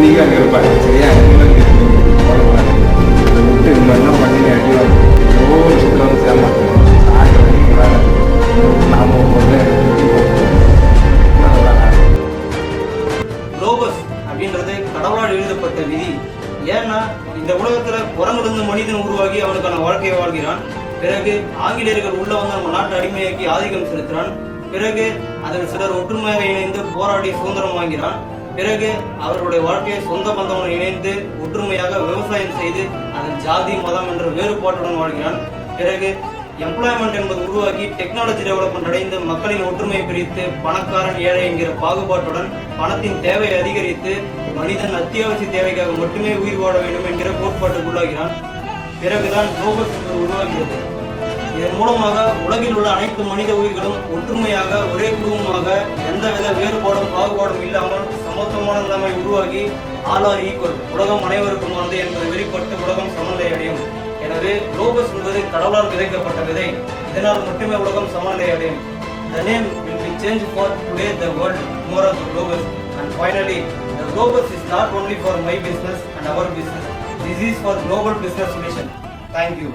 நீங்க அங்கே இருப்பாங்க சரியா, நீங்களும் விட்டு நம்ம என்ன பண்ணி அடிவாங்க ஏதோ ஒரு விஷயத்தில் வந்து சேமாட்டோம் சாயந்தரம் வரைக்கும் வேலை நாம வந்து குளோபஸ் அப்படின்றது கடவுளால் எழுதப்பட்ட விதி. ஏன்னா இந்த உலகத்துல குரங்கிலிருந்து மனிதன் உருவாகி அவனுக்கான வாழ்க்கையை வாழ்கிறான். பிறகு ஆங்கிலேயர்கள் உள்ள வந்து நம்ம நாட்டை அடிமையாக்கி ஆதிக்கம் செலுத்துறான். பிறகு அதில் சிலர் ஒற்றுமையாக இணைந்து போராடி சுதந்திரம் வாங்கிறான். பிறகு அவர்களுடைய வாழ்க்கையை சொந்த பந்தமுடன் இணைந்து ஒற்றுமையாக விவசாயம் செய்து அதன் ஜாதி மதம் என்ற வேறுபாட்டுடன் வாழ்கிறான். பிறகு எம்ப்ளாய்மெண்ட் என்பது உருவாக்கி டெக்னாலஜி டெவலப்மெண்ட் அடைந்து மக்களின் ஒற்றுமையை பிரித்து பணக்காரன் ஏழை என்கிற பாகுபாட்டுடன் பணத்தின் தேவை அதிகரித்து மனிதன் அத்தியாவசிய தேவைக்காக மட்டுமே உயிர் வாழ வேண்டும் என்கிற கோட்பாட்டுக்கு உள்ளாகிறான். பிறகுதான் குளோபஸ் என்பது உருவாகிறது. இதன் மூலமாக உலகில் உள்ள அனைத்து மனித உயிர்களும் ஒற்றுமையாக ஒரே குடும்பமாக எந்தவித வேறுபாடும் பாகுபாடும் இல்லாமல் சமத்துவமான நிலைமை உருவாகி ஆல் ஆர் ஈக்குவல், உலகம் அனைவருக்குமானது என்பது வெளிப்பட்டு உலகம் சமநிலை அடையும். எனவே குளோபஸ் என்பது கடவுளால் விதைக்கப்பட்ட விதை. இதனால் மட்டுமே உலகம் சமநிலை அடையும். The name will be changed for today the world, tomorrow the globus, and finally the globus is not only for my business and our business. This is for global business mission. Thank you.